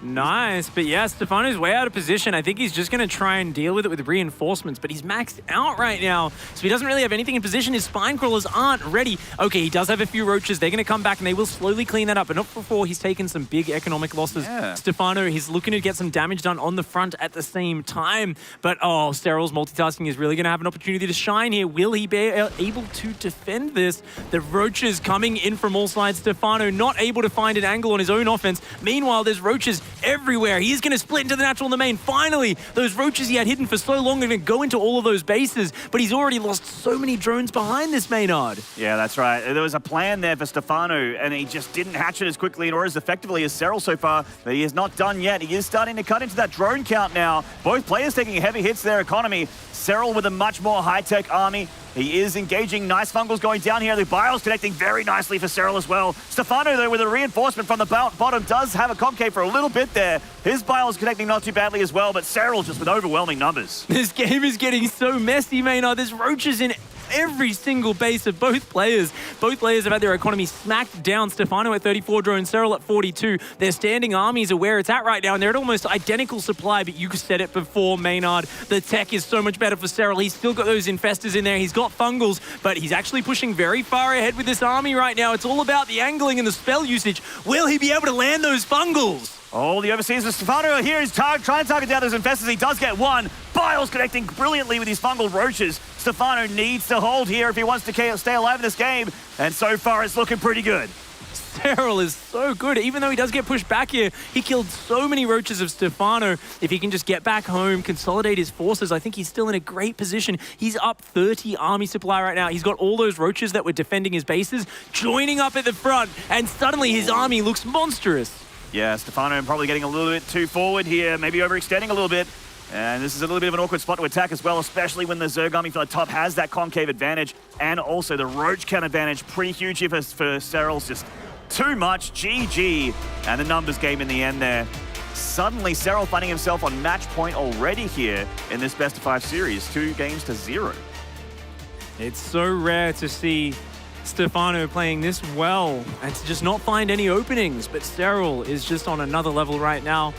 D: Nice, but yeah, Stephano's way out of position. I think he's just going to try and deal with it with reinforcements, but he's maxed out right now, so he doesn't really have anything in position. His spine crawlers aren't ready. Okay, he does have a few roaches. They're going to come back, and they will slowly clean that up, but not before he's taken some big economic losses.
I: Yeah.
D: Stephano, he's looking to get some damage done on the front at the same time, but oh, Serral's multitasking is really going to have an opportunity to shine here. Will he be able to defend this? The roaches coming in from all sides. Stephano not able to find an angle on his own offense. Meanwhile, there's roaches everywhere. He is going to split into the natural and the main. Finally, those roaches he had hidden for so long are going to go into all of those bases, but he's already lost so many drones behind this Maynard.
I: Yeah, that's right. There was a plan there for Stephano, and he just didn't hatch it as quickly or as effectively as Serral so far, but he is not done yet. He is starting to cut into that drone count now. Both players taking heavy hits to their economy. Serral with a much more high-tech army. He is engaging. Nice fungals going down here. The Bile's connecting very nicely for Serral as well. Stephano, though, with a reinforcement from the bottom, does have a concave for a little bit there. His Bile's connecting not too badly as well, but Serral just with overwhelming numbers.
D: This game is getting so messy, Maynard. There's roaches in every single base of both players. Both players have had their economy smacked down. Stephano at 34 drones, Serral at 42. Their standing armies are where it's at right now, and they're at almost identical supply, but you said it before, Maynard. The tech is so much better for Serral. He's still got those infestors in there. He's got fungals, but he's actually pushing very far ahead with this army right now. It's all about the angling and the spell usage. Will he be able to land those fungals?
I: Oh, the Overseers of Stephano here is trying to target down those infestors. He does get one. Bile's connecting brilliantly with these fungal roaches. Stephano needs to hold here if he wants to stay alive in this game. And so far, it's looking pretty good.
D: Serral is so good. Even though he does get pushed back here, he killed so many roaches of Stephano. If he can just get back home, consolidate his forces, I think he's still in a great position. He's up 30 army supply right now. He's got all those roaches that were defending his bases joining up at the front, and suddenly his army looks monstrous.
I: Yeah, Stephano probably getting a little bit too forward here, maybe overextending a little bit. And this is a little bit of an awkward spot to attack as well, especially when the Zerg army for the top has that concave advantage and also the roach count advantage. Pretty huge here for Serral's just too much. GG. And the numbers game in the end there. Suddenly, Serral finding himself on match point already here in this best of 5 series, 2-0.
D: It's so rare to see Stephano playing this well and to just not find any openings, but Serral is just on another level right now.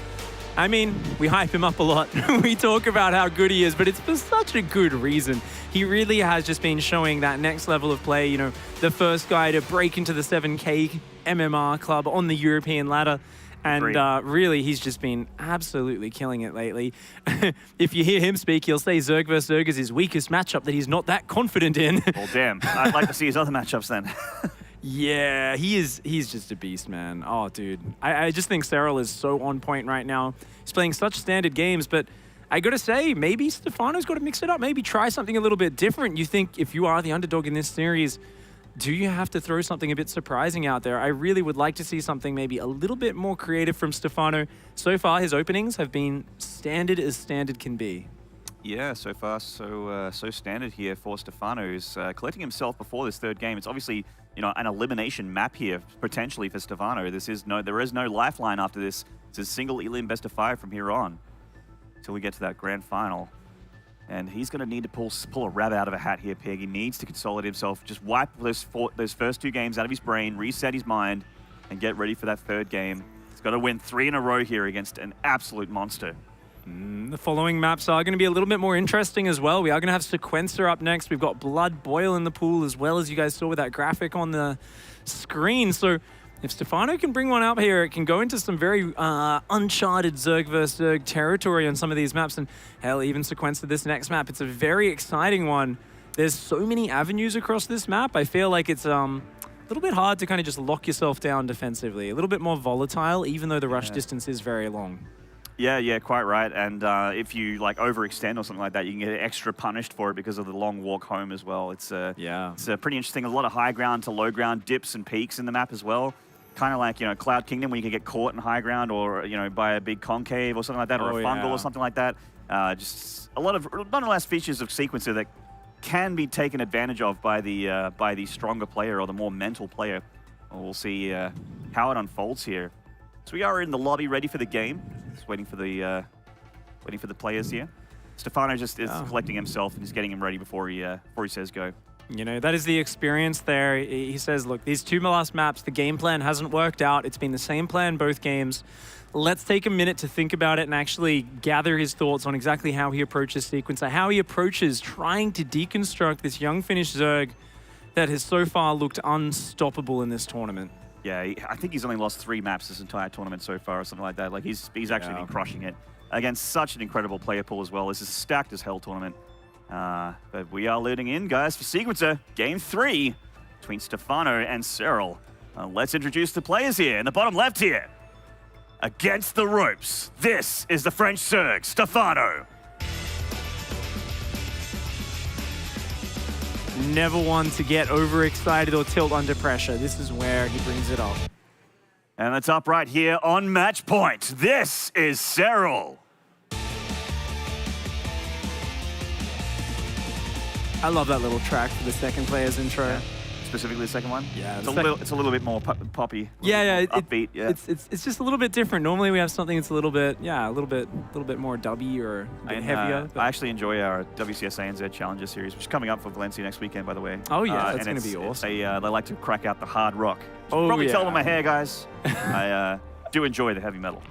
D: I mean, we hype him up a lot. We talk about how good he is, but it's for such a good reason. He really has just been showing that next level of play, you know, the first guy to break into the 7K MMR club on the European ladder. And really, he's just been absolutely killing it lately. If you hear him speak, he'll say Zerg vs. Zerg is his weakest matchup that he's not that confident in.
I: Well, damn. I'd like to see his other matchups then.
D: Yeah, he's just a beast, man. Oh, dude. I just think Serral is so on point right now. He's playing such standard games, but I gotta say, maybe Stephano's got to mix it up. Maybe try something a little bit different. You think if you are the underdog in this series, do you have to throw something a bit surprising out there? I really would like to see something maybe a little bit more creative from Stephano. So far, his openings have been standard as standard can be.
I: Yeah, so far so standard here for Stephano, who's collecting himself before this third game. It's obviously, you know, an elimination map here potentially for Stephano. There is no lifeline after this. It's a single elim best of 5 from here on until we get to that grand final. And he's going to need to pull a rabbit out of a hat here, Pig. He needs to consolidate himself, just wipe those first 2 games out of his brain, reset his mind, and get ready for that third game. He's got to win 3 in a row here against an absolute monster.
D: The following maps are going to be a little bit more interesting as well. We are going to have Sequencer up next. We've got Blood Boil in the pool as well, as you guys saw with that graphic on the screen. So if Stephano can bring one up here, it can go into some very uncharted Zerg vs. Zerg territory on some of these maps. And hell, even Sequencer this next map, it's a very exciting one. There's so many avenues across this map. I feel like it's a little bit hard to kind of just lock yourself down defensively. A little bit more volatile, even though the rush distance is very long.
I: Yeah, quite right. And if you like overextend or something like that, you can get extra punished for it because of the long walk home as well. It's pretty interesting. There's a lot of high ground to low ground dips and peaks in the map as well. Kind of like, you know, Cloud Kingdom, where you can get caught in high ground or, you know, by a big concave or something like that, or a fungal or something like that. Just a lot of nonetheless features of Sequencer that can be taken advantage of by the stronger player or the more mental player. We'll see how it unfolds here. So we are in the lobby, ready for the game. Just waiting for the players here. Stephano just is collecting himself and he's getting him ready before he says go.
D: You know, that is the experience there. He says, look, these 2 last maps, the game plan hasn't worked out. It's been the same plan both games. Let's take a minute to think about it and actually gather his thoughts on exactly how he approaches Sequencer, how he approaches trying to deconstruct this young Finnish Zerg that has so far looked unstoppable in this tournament.
I: Yeah, I think he's only lost 3 maps this entire tournament so far or something like that. Like he's actually been crushing it against such an incredible player pool as well. This is a stacked as hell tournament. But we are leading in, guys, for Sequencer, game 3 between Stephano and Serral. Let's introduce the players here in the bottom left here. Against the ropes, this is the French Zerg, Stephano.
D: Never one to get overexcited or tilt under pressure. This is where he brings it off.
I: And the top right here on match point, this is Serral.
D: I love that little track for the second player's intro.
I: Yeah. Specifically the second one?
D: Yeah.
I: It's a little bit more poppy.
D: Upbeat.
I: Yeah.
D: It's just a little bit different. Normally we have something that's a little bit more dubby or a bit heavier.
I: I actually enjoy our WCS ANZ Challenger series, which is coming up for Valencia next weekend, by the way.
D: Oh yeah, that's going to be awesome.
I: They like to crack out the hard rock. Probably tell them my hair, guys. I do enjoy the heavy metal.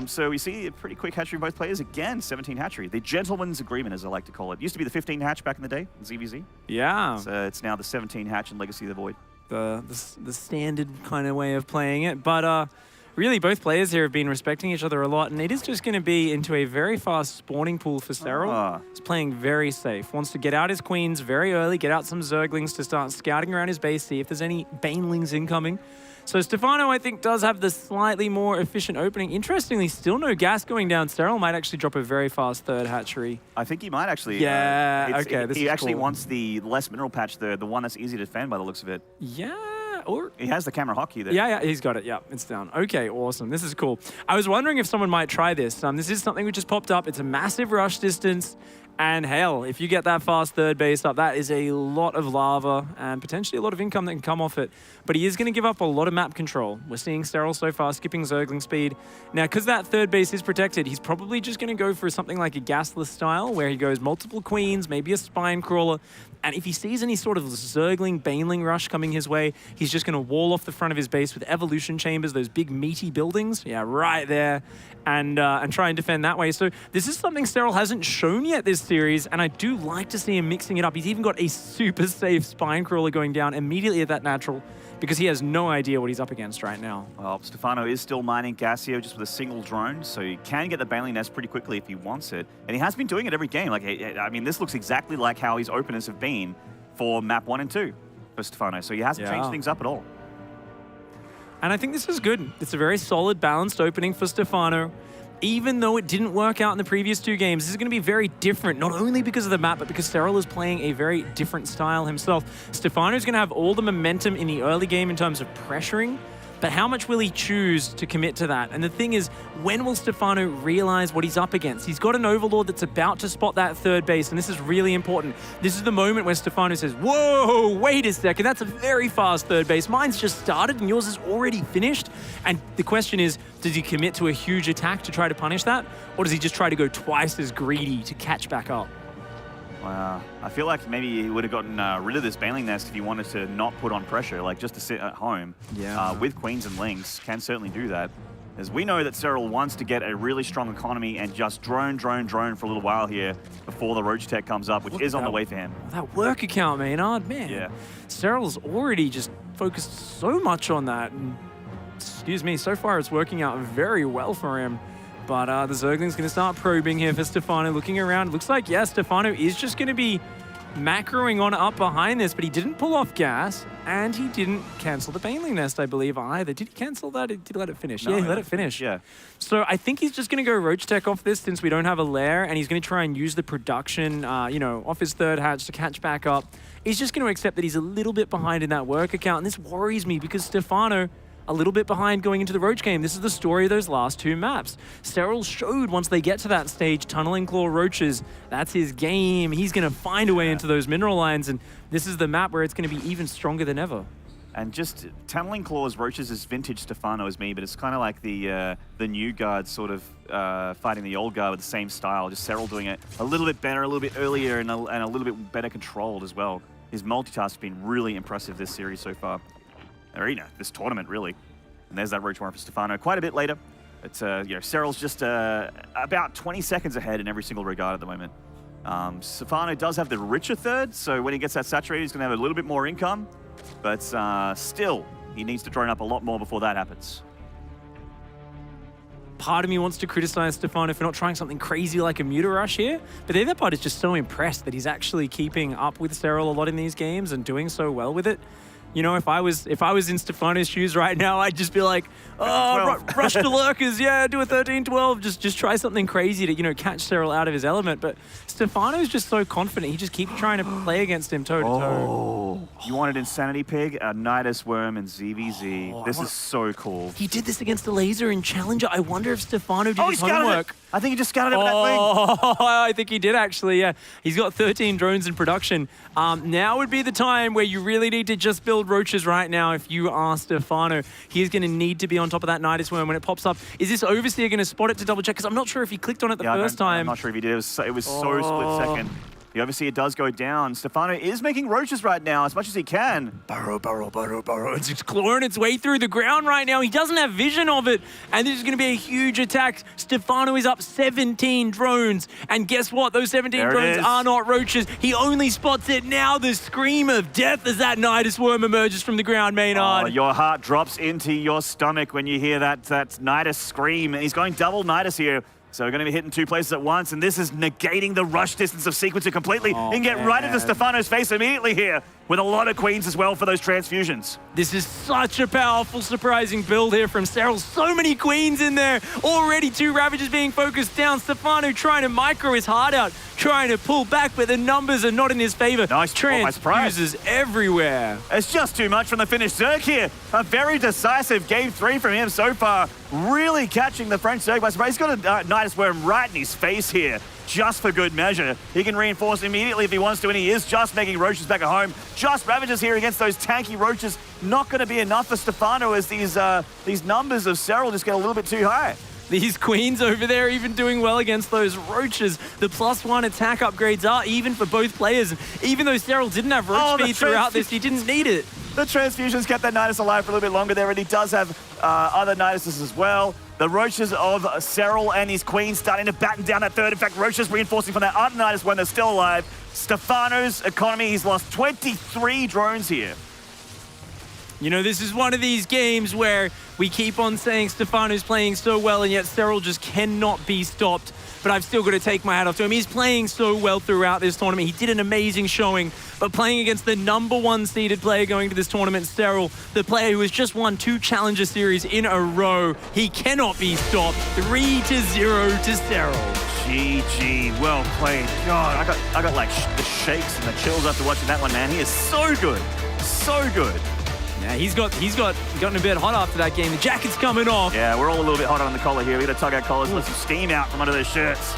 I: So we see a pretty quick hatchery from both players. Again, 17 hatchery. The gentleman's agreement, as I like to call it. Used to be the 15 hatch back in the day in ZvZ.
D: Yeah.
I: It's now the 17 hatch in Legacy of the Void.
D: The standard kind of way of playing it. But really, both players here have been respecting each other a lot, and it is just going to be into a very fast spawning pool for Serral. He's playing very safe. Wants to get out his queens very early, get out some Zerglings to start scouting around his base, see if there's any Banelings incoming. So Stephano, I think, does have the slightly more efficient opening. Interestingly, still no gas going down. Serral might actually drop a very fast third hatchery.
I: I think he might actually.
D: Yeah,
I: He actually
D: cool.
I: wants the less mineral patch, the one that's easy to defend by the looks of it.
D: Yeah, Or
I: He has the camera hotkey there.
D: yeah, he's got it. Yeah, it's down. Okay, awesome. This is cool. I was wondering if someone might try this. This is something which just popped up. It's a massive rush distance. And hell, if you get that fast third base up, that is a lot of lava and potentially a lot of income that can come off it. But he is going to give up a lot of map control. We're seeing Serral so far skipping Zergling speed. Now, because that third base is protected, he's probably just going to go for something like a gasless style, where he goes multiple queens, maybe a spine crawler. And if he sees any sort of Zergling, Baneling rush coming his way, he's just going to wall off the front of his base with evolution chambers, those big meaty buildings, yeah, right there, and try and defend that way. So this is something Serral hasn't shown yet this series, and I do like to see him mixing it up. He's even got a super safe spine crawler going down immediately at that natural, because he has no idea what he's up against right now.
I: Well, Stephano is still mining gas here just with a single drone, so he can get the Baneling Nest pretty quickly if he wants it. And he has been doing it every game. Like, I mean, this looks exactly like how his openers have been for map 1 and 2 for Stephano, so he hasn't changed things up at all.
D: And I think this is good. It's a very solid, balanced opening for Stephano. Even though it didn't work out in the previous 2 games, this is going to be very different, not only because of the map, but because Serral is playing a very different style himself. Stephano is going to have all the momentum in the early game in terms of pressuring, but how much will he choose to commit to that? And the thing is, when will Stephano realize what he's up against? He's got an Overlord that's about to spot that third base, and this is really important. This is the moment where Stephano says, whoa, wait a second, that's a very fast third base. Mine's just started and yours is already finished. And the question is, does he commit to a huge attack to try to punish that? Or does he just try to go twice as greedy to catch back up?
I: Wow. I feel like maybe he would have gotten rid of this Baneling Nest if he wanted to not put on pressure, like just to sit at home.
D: Yeah.
I: With Queens and Lynx, can certainly do that. As we know that Serral wants to get a really strong economy and just drone for a little while here before the Roach Tech comes up, which is on the way for him.
D: That work account, Maynard, man.
I: Yeah.
D: Serral's already just focused so much on that. And, excuse me, so far it's working out very well for him. But the Zergling's going to start probing here for Stephano, looking around. It looks like, yeah, Stephano is just going to be macroing on up behind this, but he didn't pull off gas, and he didn't cancel the Baneling Nest, I believe, either. Did he cancel that? Did he let it finish?
I: No,
D: yeah, he let it finish.
I: Yeah.
D: So I think he's just going to go Roach Tech off this since we don't have a lair, and he's going to try and use the production, off his third hatch to catch back up. He's just going to accept that he's a little bit behind in that work account, and this worries me because Stephano, a little bit behind going into the Roach game. This is the story of those last 2 maps. Serral showed once they get to that stage, Tunneling Claw Roaches, that's his game. He's going to find a way into those mineral lines, and this is the map where it's going to be even stronger than ever.
I: And just Tunneling Claws Roaches is vintage Stephano as me, but it's kind of like the new guard sort of fighting the old guard with the same style. Just Serral doing it a little bit better, a little bit earlier, and a little bit better controlled as well. His multitask has been really impressive this series so far. Arena, this tournament, really. And there's that Roach Warren for Stephano. Quite a bit later. It's, Serral's just about 20 seconds ahead in every single regard at the moment. Stephano does have the richer third, so when he gets that saturated, he's going to have a little bit more income. But still, he needs to drone up a lot more before that happens.
D: Part of me wants to criticize Stephano for not trying something crazy like a Muta Rush here, but the other part is just so impressed that he's actually keeping up with Serral a lot in these games and doing so well with it. You know, if I was in Stephano's shoes right now, I'd just be like, oh, rush to lurkers, yeah, do a 13-12, just try something crazy to, catch Serral out of his element. But Stephano's just so confident. He just keeps trying to play against him toe-to-toe.
I: Oh, you wanted Insanity Pig, a Nidus Worm, and ZvZ. This is so cool.
D: He did this against the Laser in Challenger. I wonder if Stephano did his homework.
I: I think he just scouted it with that wing.
D: Oh, I think he did actually, yeah. He's got 13 drones in production. Now would be the time where you really need to just build roaches right now if you are Stephano. He's going to need to be on top of that Nidus Worm when it pops up. Is this Overseer going to spot it to double check? Because I'm not sure if he clicked on it the first time.
I: I'm not sure if he did. It was so split second. The Overseer does go down. Stephano is making roaches right now as much as he can.
D: Burrow. It's just clawing its way through the ground right now. He doesn't have vision of it. And this is going to be a huge attack. Stephano is up 17 drones. And guess what? Those 17 drones are not roaches. He only spots it now. The scream of death as that Nidus Worm emerges from the ground, Maynard.
I: Oh, your heart drops into your stomach when you hear that Nidus scream. And he's going double Nidus here. So we're going to be hitting 2 places at once, and this is negating the rush distance of Sequencer completely.
D: Oh,
I: you can get right into Stephano's face immediately here, with a lot of queens as well for those transfusions.
D: This is such a powerful, surprising build here from Serral. So many queens in there. Already 2 Ravagers being focused down. Stephano trying to micro his heart out, trying to pull back, but the numbers are not in his favor.
I: Nice.
D: Transfuses everywhere.
I: It's just too much from the Finnish Zerg here. A very decisive game 3 from him so far. Really catching the French Zerg by surprise. He's got a Nidus Worm right in his face here, just for good measure. He can reinforce immediately if he wants to, and he is just making Roaches back at home. Just Ravages here against those tanky Roaches. Not going to be enough for Stephano as these numbers of Serral just get a little bit too high.
D: These Queens over there even doing well against those Roaches. The +1 attack upgrades are even for both players. Even though Serral didn't have Roach speed throughout this, he didn't need it.
I: The transfusions kept that Nidus alive for a little bit longer there, and he does have other Niduses as well. The Roaches of Serral and his Queen starting to batten down that third. In fact, Roaches reinforcing from that other Nidus when they're still alive. Stephano's economy, he's lost 23 drones here.
D: You know, this is one of these games where we keep on saying Stephano's playing so well, and yet Serral just cannot be stopped. But I've still got to take my hat off to him. He's playing so well throughout this tournament. He did an amazing showing, but playing against the #1 seeded player going to this tournament, Serral, the player who has just won 2 Challenger Series in a row, he cannot be stopped. 3-0 to Serral.
I: GG, well played. God, I got like the shakes and the chills after watching that one, man. He is so good, so good.
D: Yeah, he's gotten a bit hot after that game. The jacket's coming off.
I: Yeah, we're all a little bit hot on the collar here. We got to tug our collars, let some steam out from under those shirts.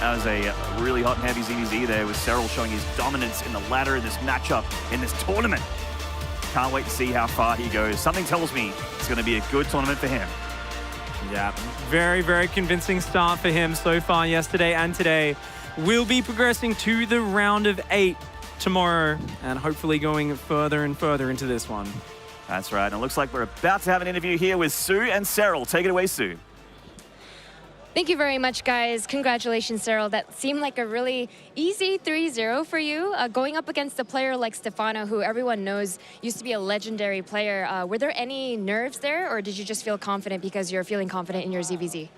I: That was a really hot and heavy ZvZ there with Serral showing his dominance in the ladder in this matchup, in this tournament. Can't wait to see how far he goes. Something tells me it's going to be a good tournament for him.
D: Yeah, very, very convincing start for him so far yesterday and today. We'll be progressing to the round of 8 tomorrow and hopefully going further and further into this one.
I: That's right, and it looks like we're about to have an interview here with Sue and Serral. Take it away, Sue.
G: Thank you very much, guys. Congratulations, Serral. That seemed like a really easy 3-0 for you. Going up against a player like Stephano, who everyone knows used to be a legendary player. Were there any nerves there, or did you just feel confident because you're feeling confident in your ZvZ?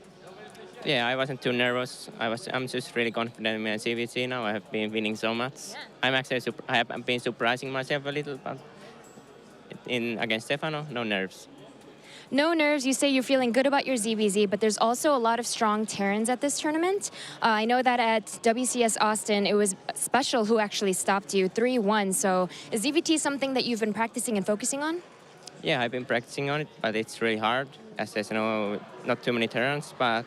J: Yeah, I wasn't too nervous. I'm just really confident in my ZvZ now. I have been winning so much. I'm actually I have been surprising myself a little, but against Stephano, no nerves.
G: No nerves. You say you're feeling good about your ZvZ, but there's also a lot of strong Terrans at this tournament. I know that at WCS Austin, it was Special who actually stopped you 3-1. So is ZvT something that you've been practicing and focusing on?
J: Yeah, I've been practicing on it, but it's really hard as there's not too many Terrans. But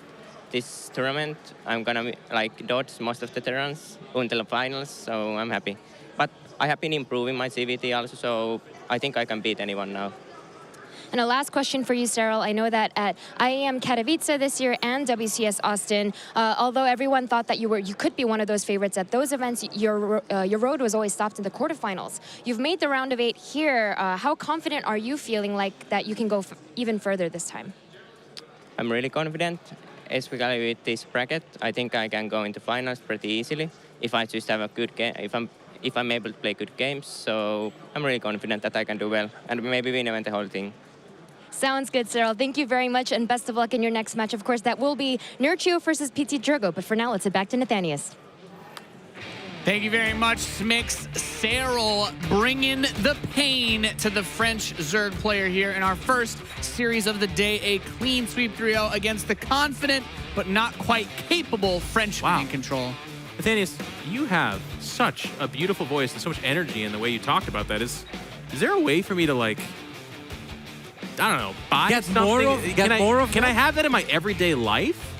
J: this tournament, I'm gonna dodge most of the Terrans until the finals, so I'm happy. But I have been improving my ZvT also, so I think I can beat anyone now.
G: And a last question for you, Serral. I know that at IEM Katowice this year and WCS Austin, although everyone thought that you could be one of those favorites at those events, your road was always stopped in the quarterfinals. You've made the round of 8 here. How confident are you feeling like that you can go even further this time?
J: I'm really confident, especially with this bracket. I think I can go into finals pretty easily if I just have a good game. If I'm able to play good games, so I'm really confident that I can do well and maybe win the whole thing.
G: Sounds good, Serral. Thank you very much, and best of luck in your next match. Of course, that will be Nurchio versus PT Drogo, but for now, let's head back to Nathanias.
A: Thank you very much, Smix. Serral bringing the pain to the French Zerg player here in our first series of the day. A clean sweep 3-0 against the confident but not quite capable Frenchman in control.
C: Nathanias, you have such a beautiful voice and so much energy in the way you talked about that. Is there a way for me to, like, I don't know, buy
B: Get
C: something?
B: more of
C: Can I have that in my everyday life?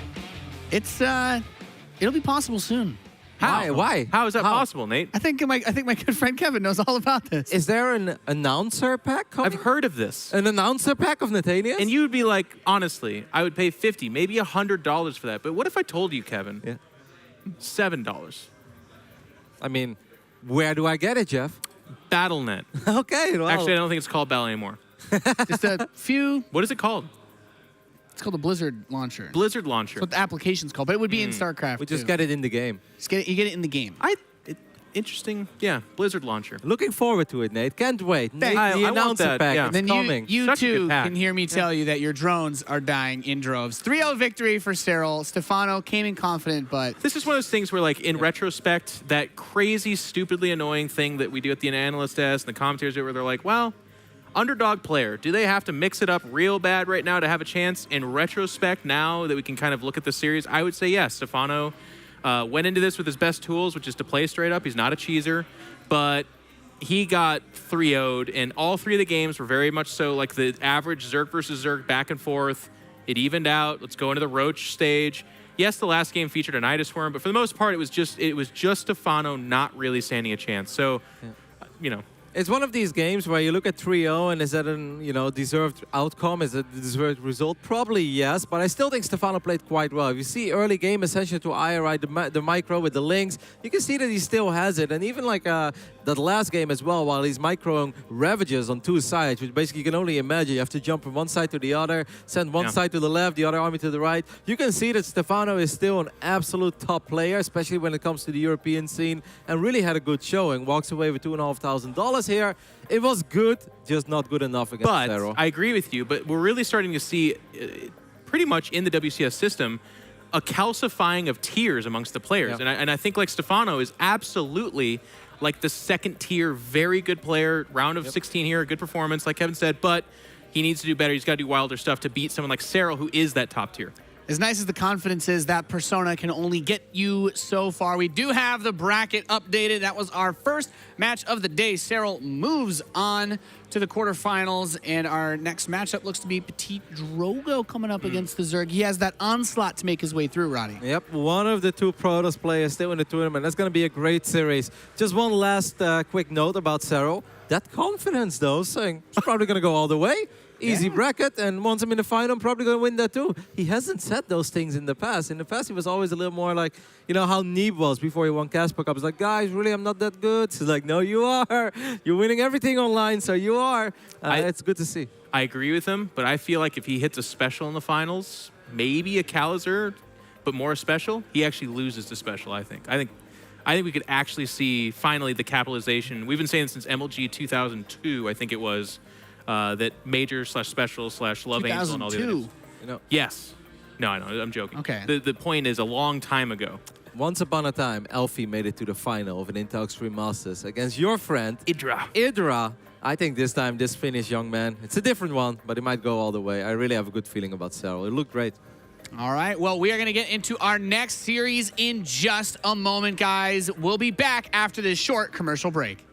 H: It's it'll be possible soon.
C: How?
B: Why?
C: How is that possible, Nate?
H: I think my good friend Kevin knows all about this.
B: Is there an announcer pack coming?
C: I've heard of this.
B: An announcer pack of Nathanias?
C: And you would be like, honestly, I would pay $50, maybe $100 for that. But what if I told you, Kevin,
B: Yeah.
C: $7?
B: I mean, where do I get it, Jeff?
C: BattleNet.
B: Okay, well.
C: Actually, I don't think it's called Battle anymore.
H: Just a few.
C: What is it called?
H: It's called the Blizzard Launcher.
C: Blizzard Launcher.
H: That's what the application's called, but it would be in StarCraft.
B: we just
H: too.
B: get it in the game.
H: You get it in the game.
C: Interesting. Yeah, Blizzard Launcher.
B: Looking forward to it, Nate. Can't wait. Nate,
C: I
B: the
C: want
B: announcer
C: that,
B: pack.
C: yeah.
B: It's
H: Then
B: coming.
H: you
C: Such a good
H: too
C: pack.
H: can hear me tell you that your drones are dying in droves. 3-0 victory for Serral. Stephano came in confident, but
C: This is one of those things where, like, in retrospect, that crazy, stupidly annoying thing that we do at the analyst desk and the commentators do where they're like, well, underdog player, do they have to mix it up real bad right now to have a chance? In retrospect, now that we can kind of look at the series, I would say yes. Stephano Went into this with his best tools, which is to play straight up. He's not a cheeser, but he got 3-0'd, and all 3 of the games were very much so like the average Zerk versus Zerk back and forth. It evened out. Let's go into the Roach stage. Yes, the last game featured a Nidus Worm, but for the most part, it was just Stephano not really standing a chance. So, you know.
B: It's one of these games where you look at 3-0 and is that an deserved outcome? Is it a deserved result? Probably yes, but I still think Stephano played quite well. If you see early game ascension to IRI, the micro with the links, you can see that he still has it. And even like that last game as well, while he's microing Ravages on 2 sides, which basically you can only imagine. You have to jump from one side to the other, send one side to the left, the other army to the right. You can see that Stephano is still an absolute top player, especially when it comes to the European scene, and really had a good showing. Walks away with $2,500 here. It was good, just not good enough against Serral.
C: I agree with you, but we're really starting to see pretty much in the WCS system a calcifying of tiers amongst the players.
B: Yeah.
C: And I think like Stephano is absolutely like the second tier, very good player, round of 16 here, good performance, like Kevin said, but he needs to do better. He's got to do wilder stuff to beat someone like Serral, who is that top tier.
H: As nice as the confidence is, that persona can only get you so far. We do have the bracket updated. That was our first match of the day. Serral moves on to the quarterfinals, and our next matchup looks to be Petit Drogo coming up against the Zerg. He has that onslaught to make his way through, Roddy.
B: Yep, one of the 2 Protoss players still in the tournament. That's going to be a great series. Just one last quick note about Serral. That confidence, though, saying he's probably going to go all the way. Easy bracket, and once I'm in the final, I'm probably going to win that too. He hasn't said those things in the past. In the past, he was always a little more like, you know, how Neeb was before he won Casper Cup. He's like, guys, really, I'm not that good. He's like, no, you are. You're winning everything online, so you are. It's good to see.
C: I agree with him, but I feel like if he hits a special in the finals, maybe a Kalizer, but more a special, he actually loses to special, I think. I think we could actually see, finally, the capitalization. We've been saying since MLG 2002, I think it was, that major/special/love angel and all the other names.
B: You know.
C: Yes. No, I know. I'm joking.
H: Okay.
C: The point is a long time ago.
B: Once upon a time, Elfie made it to the final of an Intel Extreme Masters against your friend, Idra. I think this time, this finish, young man, it's a different one, but it might go all the way. I really have a good feeling about Serral. It looked great.
H: All right, well, we are going to get into our next series in just a moment, guys. We'll be back after this short commercial break.